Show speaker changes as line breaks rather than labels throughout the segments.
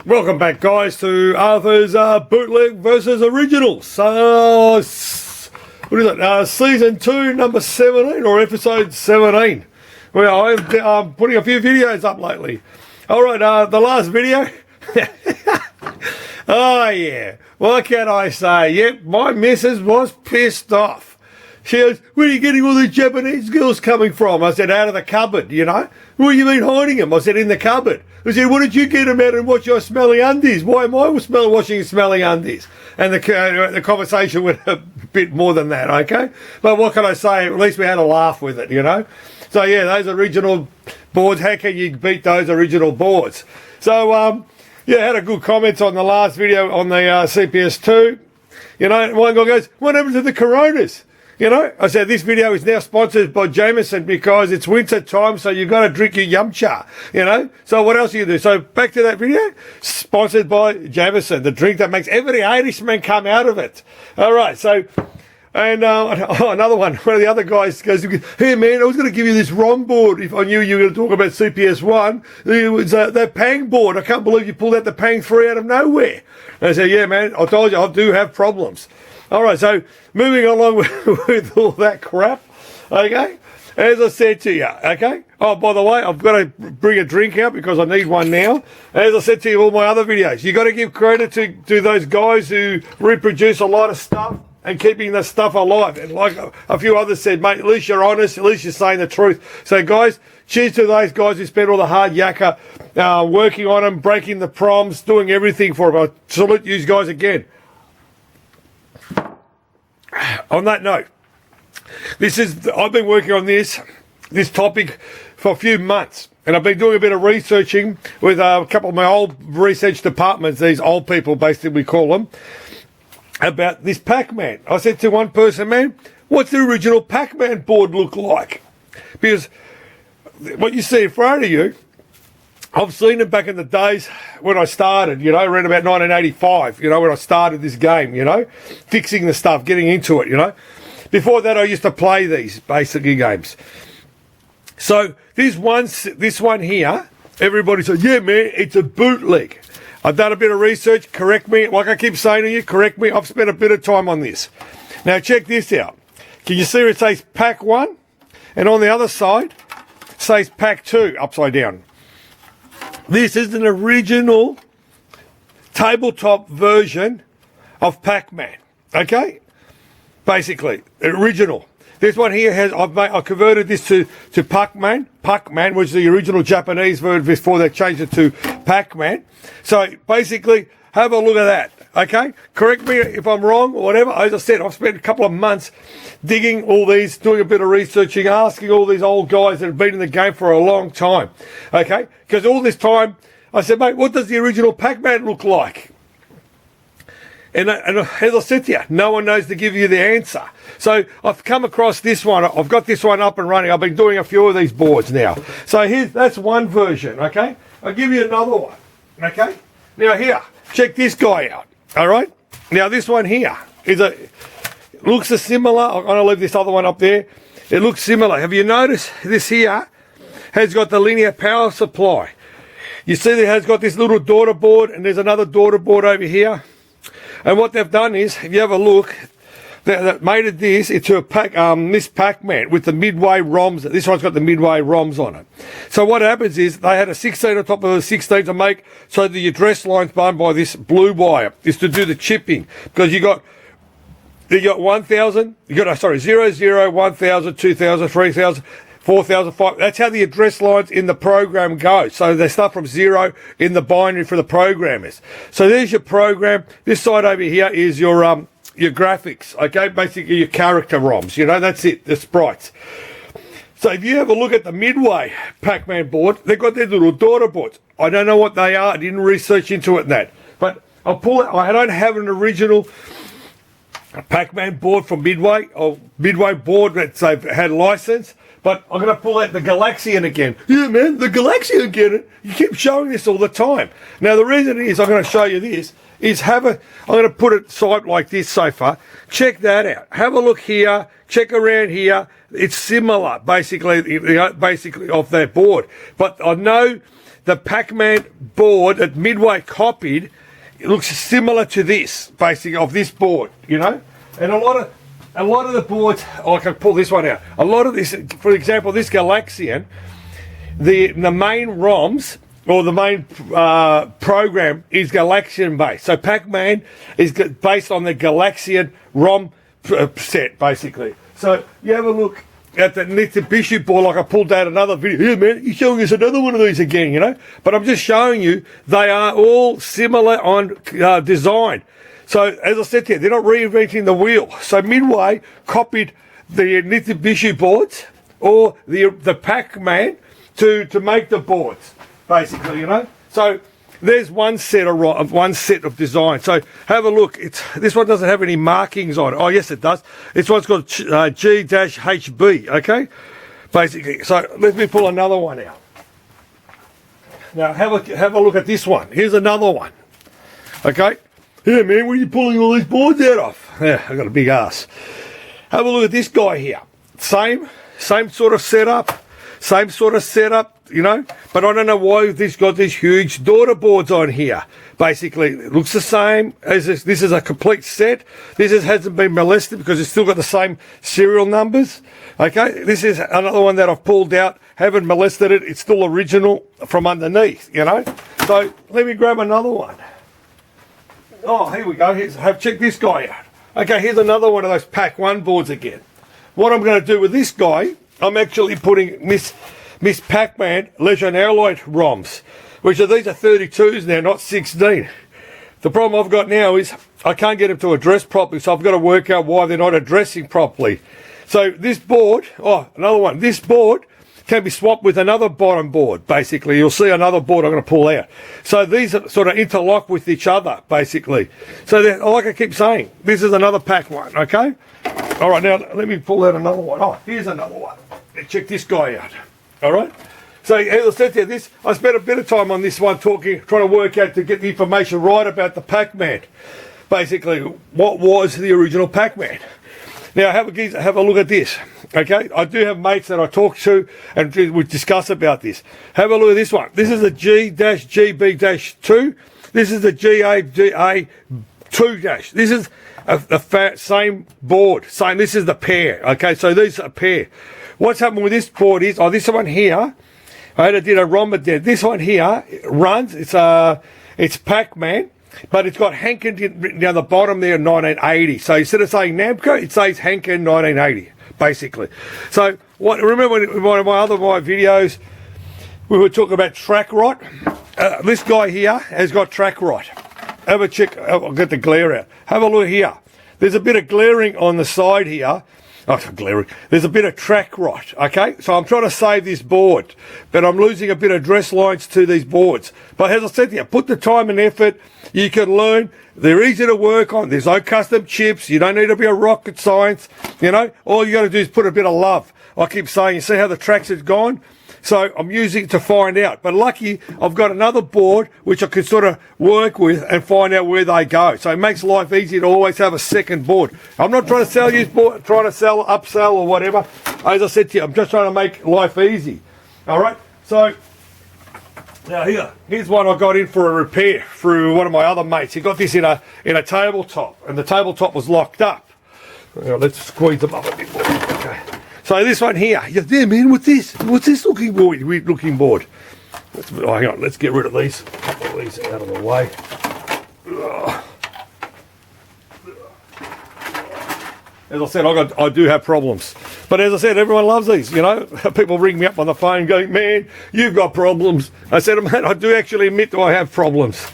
Welcome back, guys, to Arthur's Bootleg versus Originals. What is it? Season 2, number 17, or episode 17. Well, I'm putting a few videos up lately. All right, the last video. Oh, yeah. What can I say? Yep, my missus was pissed off. She goes, where are you getting all these Japanese girls coming from? I said, out of the cupboard, you know. Where you been hiding them? I said, in the cupboard. I said, what did you get them out and watch your smelly undies? Why am I watching smelly undies? And the conversation went a bit more than that, okay? But what can I say? At least we had a laugh with it, you know? So, yeah, those original boards, how can you beat those original boards? So, yeah, I had a good comment on the last video on the CPS2. You know, one guy goes, what happened to the Coronas? You know, I said, this video is now sponsored by Jameson because it's winter time, so you've got to drink your yumcha, you know. So what else do you do? So back to that video, sponsored by Jameson, the drink that makes every Irishman come out of it. All right, so, and another one of the other guys goes, hey, man, I was going to give you this ROM board if I knew you were going to talk about CPS1. It was that Pang board. I can't believe you pulled out the Pang 3 out of nowhere. And I said, yeah, man, I told you I do have problems. All right, so moving along with all that crap, okay, as I said to you, okay. Oh, by the way, I've got to bring a drink out because I need one now. As I said to you, all my other videos, you got to give credit to those guys who reproduce a lot of stuff and keeping the stuff alive. And like a few others said, mate, at least you're honest, at least you're saying the truth. So, guys, cheers to those guys who spent all the hard yakka working on them, breaking the proms, doing everything for them. I salute you guys again. On that note, I've been working on this topic for a few months, and I've been doing a bit of researching with a couple of my old research departments, these old people basically we call them, about this Pacman. I said to one person, man, what's the original Pacman board look like? Because what you see in front of you, I've seen it back in the days when I started, you know, around about 1985, you know, when I started this game, you know, fixing the stuff, getting into it, you know. Before that, I used to play these basically games. So this one here, everybody said, yeah, man, it's a bootleg. I've done a bit of research, correct me. Like I keep saying to you, correct me. I've spent a bit of time on this. Now, check this out. Can you see where it says Pack 1? And on the other side, it says Pack 2, upside down. This is an original tabletop version of Pacman, okay? Basically, original. This one here I converted this to Puckman. Puckman was the original Japanese version before they changed it to Pacman. So basically, have a look at that, okay? Correct me if I'm wrong or whatever. As I said, I've spent a couple of months digging all these, doing a bit of researching, asking all these old guys that have been in the game for a long time, okay? Because all this time, I said, mate, what does the original Pacman look like? And as I said to you, no one knows to give you the answer. So I've come across this one. I've got this one up and running. I've been doing a few of these boards now. So that's one version, okay? I'll give you another one, okay? Now here, check this guy out, all right? Now this one here looks similar. I'm going to leave this other one up there. It looks similar. Have you noticed this here has got the linear power supply? You see that it has got this little daughter board, and there's another daughter board over here. And what they've done is, if you have a look, they made it this into a Mspacman with the Midway ROMs. This one's got the Midway ROMs on it. So what happens is they had a 16 on top of a 16 to make so the address line's run by this blue wire is to do the chipping, because you got 1,000, 00, 1,000, 2,000, 3,000. 4,005. That's how the address lines in the program go. So they start from 0 in the binary for the programmers. So there's your program. This side over here is your graphics, okay? Basically your character ROMs, you know, that's it, the sprites. So if you have a look at the Midway Pacman board, they've got their little daughter boards. I don't know what they are. I didn't research into it and that. But I'll pull it. I don't have an original Pacman board from Midway, or Midway board that they've had license. But I'm going to pull out the Galaxian again. Yeah, man, the Galaxian again. You keep showing this all the time. Now, the reason is I'm going to show you this is I'm going to put it side like this so far. Check that out. Have a look here. Check around here. It's similar, basically, basically off that board. But I know the Pacman board that Midway copied, it looks similar to this, basically, of this board, you know? And a lot of the boards, I can pull this one out. A lot of this, for example, this Galaxian, the main ROMs, or the main program is Galaxian based. So Pacman is based on the Galaxian ROM set, basically. So you have a look at the Nichibutsu board, like I pulled out another video. Here, man, you're showing us another one of these again, you know? But I'm just showing you they are all similar on design. So as I said to you, they're not reinventing the wheel. So Midway copied the Nichibutsu boards or the Pacman to make the boards, basically, you know? So there's one set of design. So have a look. This one doesn't have any markings on it. Oh, yes, it does. This one's got G-HB, okay? Basically. So let me pull another one out. Now, have a look at this one. Here's another one. Okay? Here, man, where are you pulling all these boards out of? Yeah, I've got a big ass. Have a look at this guy here. Same sort of setup. Same sort of setup, you know, but I don't know why this got these huge daughter boards on here. Basically, it looks the same as this. This is a complete set. This hasn't been molested because it's still got the same serial numbers. Okay, this is another one that I've pulled out. Haven't molested it. It's still original from underneath, you know. So let me grab another one. Oh, here we go. Check this guy out. Okay, here's another one of those Pack 1 boards again. What I'm going to do with this guy, I'm actually putting Mspacman Leisure Alloy ROMs, these are 32s now, not 16. The problem I've got now is I can't get them to address properly, so I've got to work out why they're not addressing properly. So this board, another one, this board can be swapped with another bottom board, basically. You'll see another board I'm going to pull out. So these are sort of interlock with each other, basically. So like I keep saying, this is another Pack 1, okay? All right, now let me pull out another one. Oh, here's another one. Check this guy out. All right. So as I said to you, I spent a bit of time on this one trying to work out to get the information right about the Pacman. Basically, what was the original Pacman? Now have a look at this. Okay, I do have mates that I talk to and we discuss about this. Have a look at this one. This is the G-GB-2. This is the GA2-. This is same board. This is the pair. Okay, so these are a pair. What's happened with this board is, this one here, I did a ROM there. This one here runs, it's Pacman, but it's got Hankin written down the bottom there, 1980. So instead of saying Namco, it says Hankin 1980, basically. So remember in one of my videos, we were talking about track rot. This guy here has got track rot. Have a check, I'll get the glare out. Have a look here. There's a bit of glaring on the side here. Glaring. There's a bit of track rot, okay? So I'm trying to save this board, but I'm losing a bit of dress lines to these boards. But as I said to you, put the time and effort. You can learn. They're easy to work on. There's no custom chips. You don't need to be a rocket science, you know? All you got to do is put a bit of love. I keep saying, you see how the tracks has gone? So I'm using it to find out. But lucky, I've got another board which I can sort of work with and find out where they go. So it makes life easy to always have a second board. I'm not trying to sell you board, trying to upsell or whatever. As I said to you, I'm just trying to make life easy. All right. So now here's one I got in for a repair through one of my other mates. He got this in a tabletop, and the tabletop was locked up. Let's squeeze them up a bit more. Okay. So this one here, you're there, man. What's this? What's this looking board? Weird looking board. Hang on. Let's get rid of these. A couple of these out of the way. As I said, I do have problems. But as I said, everyone loves these, you know. People ring me up on the phone going, man, you've got problems. I said, man, I do actually admit that I have problems.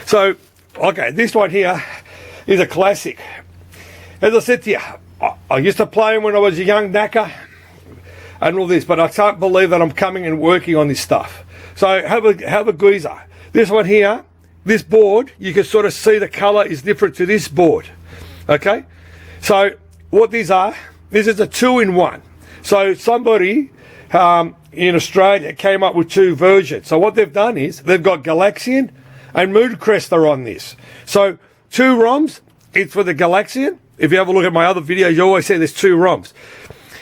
So, okay, this one here is a classic. As I said to you, I used to play them when I was a young knacker and all this, but I can't believe that I'm coming and working on this stuff. So have a geezer. This one here, this board, you can sort of see the colour is different to this board. Okay? So what these are, this is a 2-in-1. So somebody in Australia came up with 2 versions. So what they've done is they've got Galaxian and Cresta on this. So 2 ROMs, it's for the Galaxian. If you have a look at my other videos, you always say there's 2 ROMs.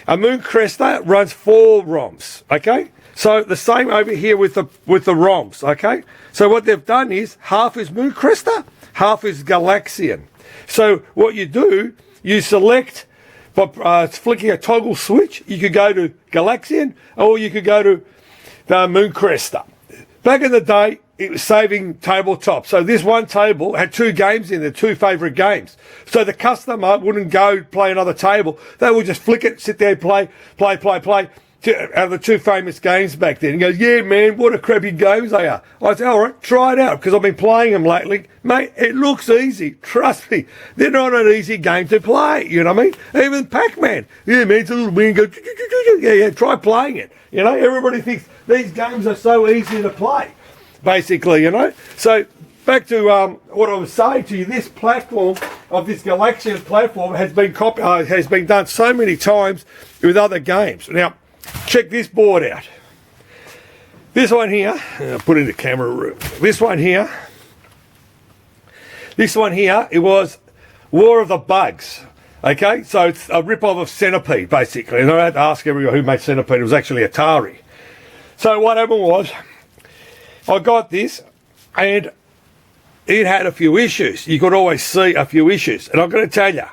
A Cresta runs 4 ROMs, okay? So the same over here with the ROMs, okay? So what they've done is half is Moon Cresta, half is Galaxian. So what you do, you select by flicking a toggle switch. You could go to Galaxian or you could go to the Moon Cresta. Back in the day, it was saving tabletop. So this one table had 2 games in there, 2 favourite games. So the customer wouldn't go play another table. They would just flick it, sit there, play. Out of the 2 famous games back then. He goes, yeah, man, what a crappy games they are. I said, all right, try it out, because I've been playing them lately. Mate, it looks easy. Trust me. They're not an easy game to play, you know what I mean? Even Pacman. Yeah, man, it's a little weird. Go, yeah, try playing it. You know, everybody thinks these games are so easy to play, basically, you know. So back to what I was saying to you, this platform of this Galaxian platform has been done so many times with other games. Now, check this board out. This one here, I'll put in the camera room. This one here, it was War of the Bugs. Okay, so it's a rip-off of Centipede, basically. And I had to ask everyone who made Centipede. It was actually Atari. So what happened was, I got this, and it had a few issues. You could always see a few issues. And I'm going to tell you,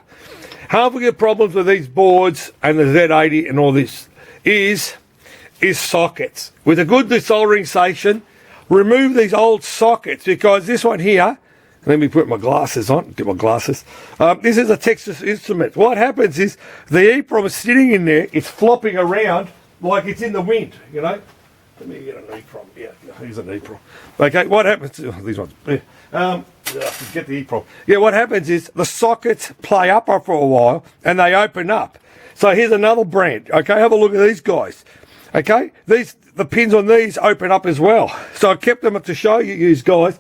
half of your problems with these boards and the Z80 and all this is sockets. With a good desoldering station, remove these old sockets, because this one here, let me put my glasses on, get my glasses. This is a Texas Instrument. What happens is the EEPROM is sitting in there, it's flopping around like it's in the wind, you know. Let me get an EEPROM. Yeah, here's an EEPROM. Okay, what happens? These ones. Get the EEPROM. Yeah, what happens is the sockets play up for a while and they open up. So here's another brand. Okay, have a look at these guys. Okay, the pins on these open up as well. So I kept them to show you guys.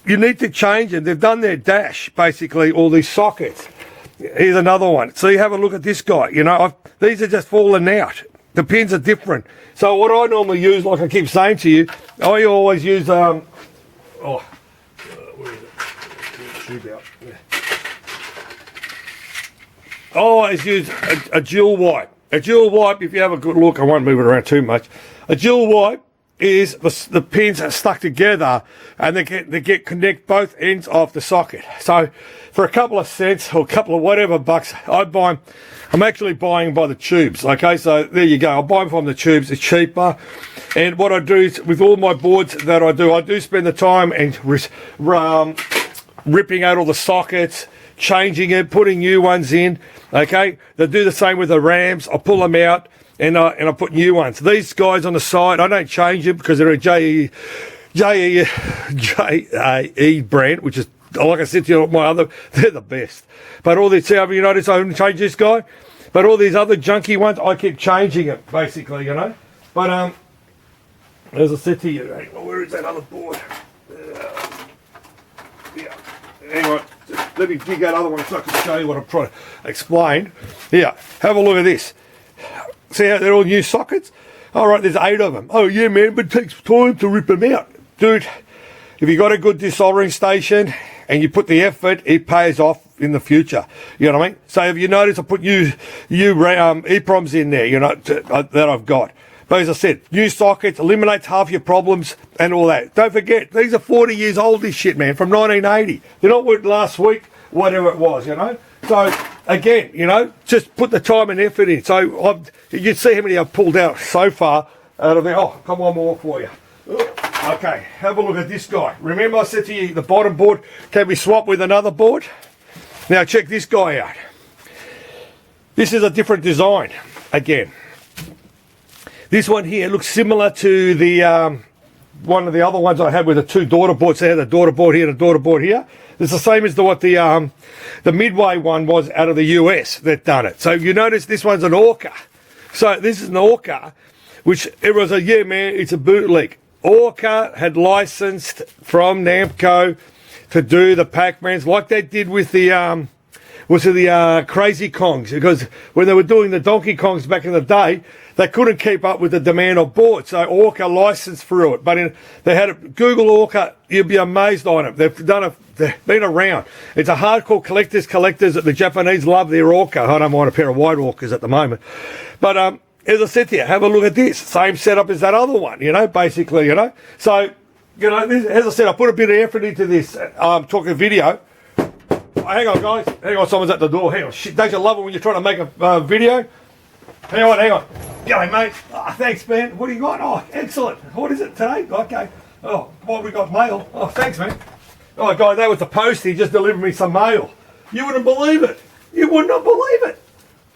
You need to change them. They've done their dash, basically, all these sockets. Here's another one. So you have a look at this guy. You know, these are just falling out. The pins are different. So what I normally use, like I keep saying to you, I always use, where is it? I always use a dual wipe. A dual wipe, if you have a good look, I won't move it around too much. A dual wipe is the pins are stuck together and they connect both ends of the socket. So for a couple of cents or a couple of whatever bucks, I'm actually buying by the tubes. Okay, so there you go. I'll buy them from the tubes. It's cheaper. And what I do is with all my boards that I do spend the time and ripping out all the sockets, changing it, putting new ones in. Okay, they do the same with the Rams. I pull them out and I put new ones. These guys on the side, I don't change them because they're a JAE brand, which is, like I said to you, they're the best. But all these, have you noticed I haven't changed this guy? But all these other junky ones, I keep changing it, basically, you know. But as I said to you, where is that other board? Yeah. Anyway, let me dig that other one so I can show you what I'm trying to explain. Yeah, have a look at this. See how they're all new sockets? All right, there's 8 of them. Oh, yeah, man, but it takes time to rip them out. Dude, if you got a good desoldering station and you put the effort, it pays off in the future. You know what I mean? So if you notice, I put new EEPROMs in there, you know, that I've got. But as I said, new sockets, eliminates half your problems and all that. Don't forget, these are 40 years old, this shit, man, from 1980. They're not what last week, whatever it was, you know? So, again, you know, just put the time and effort in. So, you can see how many I've pulled out so far out of there. Oh, come on more for you. Okay, have a look at this guy. Remember I said to you, the bottom board can be swapped with another board? Now, check this guy out. This is a different design, again. This one here looks similar to the one of the other ones I had with the 2 daughter boards. They had a daughter board here and a daughter board here. It's the same as what the Midway one was out of the US that done it. So you notice this one's an ORICA. So this is an ORICA, which it was it's a bootleg. ORICA had licensed from Namco to do the Pacmans like they did with the Crazy Kongs, because when they were doing the Donkey Kongs back in the day, they couldn't keep up with the demand of boards, so ORICA licensed through it. But they had Google ORICA, you'd be amazed on it. They've been around. It's a hardcore collectors. The Japanese love their ORICA. I don't mind a pair of white ORICAs at the moment, but as I said to you, have a look at this. Same setup as that other one, basically, So, this, as I said, I put a bit of effort into this. I'm talking video. Hang on, guys. Hang on, someone's at the door. Hang on. Shit, don't you love it when you're trying to make a video? Hang on. G'day, mate. Thanks, man. What do you got? Oh, excellent. What is it today? Okay. Oh, what we got? Mail. Oh, thanks, man. Oh, guy, that was the post. He just delivered me some mail. You wouldn't believe it. You would not believe it.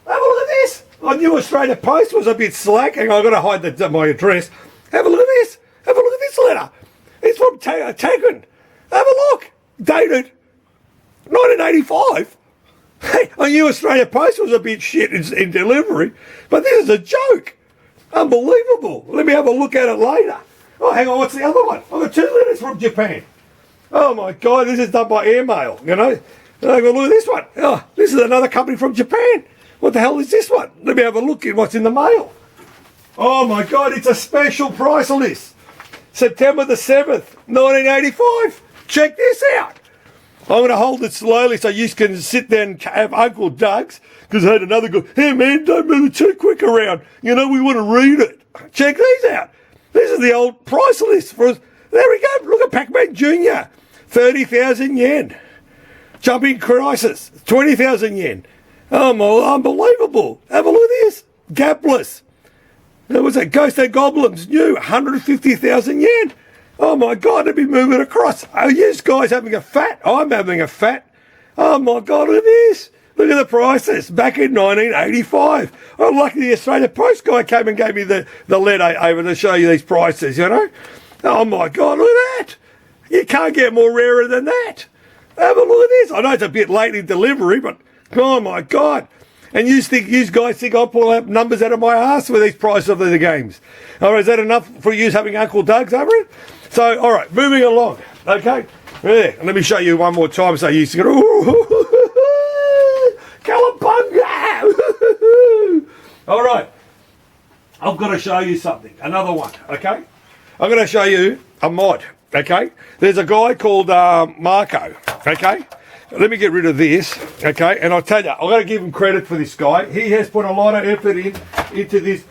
Have a look at this. I knew Australia Post was a bit slack. Hang on, I've got to hide my address. Have a look at this. Have a look at this letter. It's from Pacman. Have a look. Dated 1985. Hey, I knew Australia Post was a bit shit in delivery, but this is a joke. Unbelievable. Let me have a look at it later. Oh, hang on, what's the other one? I've got 2 letters from Japan. Oh my God, this is done by airmail, Look at this one. Oh, this is another company from Japan. What the hell is this one? Let me have a look at what's in the mail. Oh my God, it's a special price list. September the 7th, 1985. Check this out. I'm going to hold it slowly so you can sit there and have Uncle Doug's, because I had another go, hey man, don't move it too quick around. We want to read it. Check these out. This is the old price list for us. There we go. Look at Pacman Jr. 30,000 yen. Jumping Crisis, 20,000 yen. Oh, my, unbelievable. Have a look at this. Gapless. There was that Ghost and Goblins new, 150,000 yen. Oh, my God, they'd be moving across. Oh, yes, guys, having a fat. I'm having a fat. Oh, my God, look at this. Look at the prices. Back in 1985. Oh, lucky the Australia Post guy came and gave me the letter over to show you these prices, Oh, my God, look at that. You can't get more rarer than that. Have a look at this. I know it's a bit late in delivery, but oh my God. And you guys think I'll pull up numbers out of my ass with these prices of the games. All right, is that enough for you having Uncle Doug's over it? So, all right, moving along. Okay, there. Let me show you one more time so you can go, Cowabunga! All right, I've got to show you something. Another one, okay? I'm going to show you a mod, okay? There's a guy called Marco, okay? Let me get rid of this, okay? And I'll tell you, I've got to give him credit for this guy. He has put a lot of effort into this,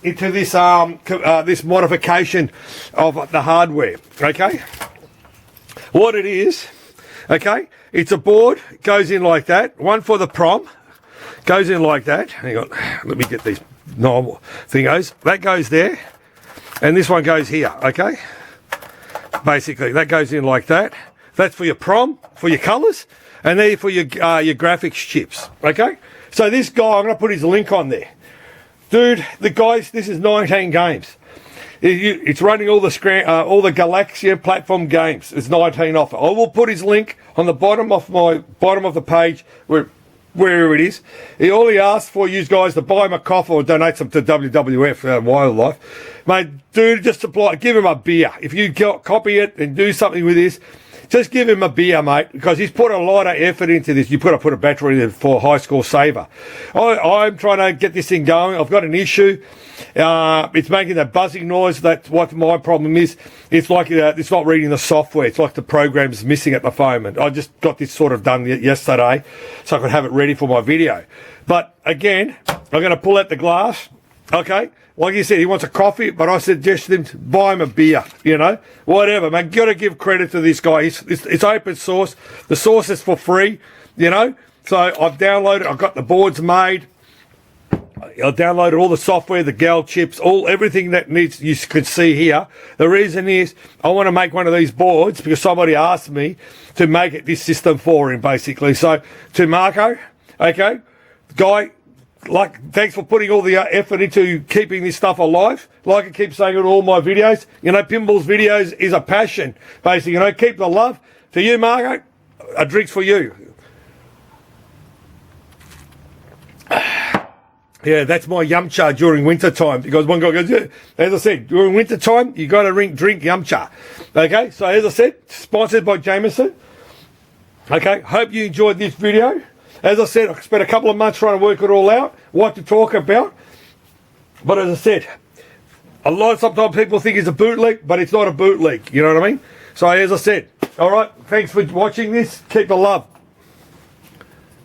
this modification of the hardware, okay? What it is, okay? It's a board, goes in like that. One for the prom, goes in like that. Hang on, let me get these normal thingos. That goes there, and this one goes here, okay? Basically, that goes in like that. That's for your prom, for your colours, and then for your graphics chips, okay? So this guy, I'm going to put his link on there. Dude, this is 19 games. It's running all the Galaxian platform games. It's 19 off. I will put his link on the bottom of the page wherever it is. All he asks for you guys to buy him a coffee or donate some to WWF Wildlife. Mate, dude, just give him a beer. If you copy it and do something with this, just give him a beer, mate, because he's put a lot of effort into this. You've got to put a battery in it for high score saver. I'm trying to get this thing going. I've got an issue. It's making that buzzing noise. That's what my problem is. It's like it's not reading the software. It's like the program's missing at the moment. I just got this sort of done yesterday so I could have it ready for my video. But again, I'm going to pull out the glass. Okay, like you said, he wants a coffee, but I suggest him to buy him a beer, whatever, man. Got to give credit to this guy. It's open source. The source is for free, So I've got the boards made. I downloaded all the software, the gal chips, everything that you can see here. The reason is I want to make one of these boards because somebody asked me to make this system for him, basically. So to Marco, okay, guy, thanks for putting all the effort into keeping this stuff alive. Like I keep saying in all my videos, Pinball's videos is a passion, basically. Keep the love. To you, Marco, a drink's for you. Yeah, that's my yumcha during winter time. Because one guy goes, yeah, as I said, during winter time, you got to drink yumcha. Okay, so as I said, sponsored by Jameson. Okay, hope you enjoyed this video. As I said, I spent a couple of months trying to work it all out, what to talk about. But as I said, sometimes people think it's a bootleg, but it's not a bootleg. You know what I mean? So as I said, all right, thanks for watching this. Keep the love.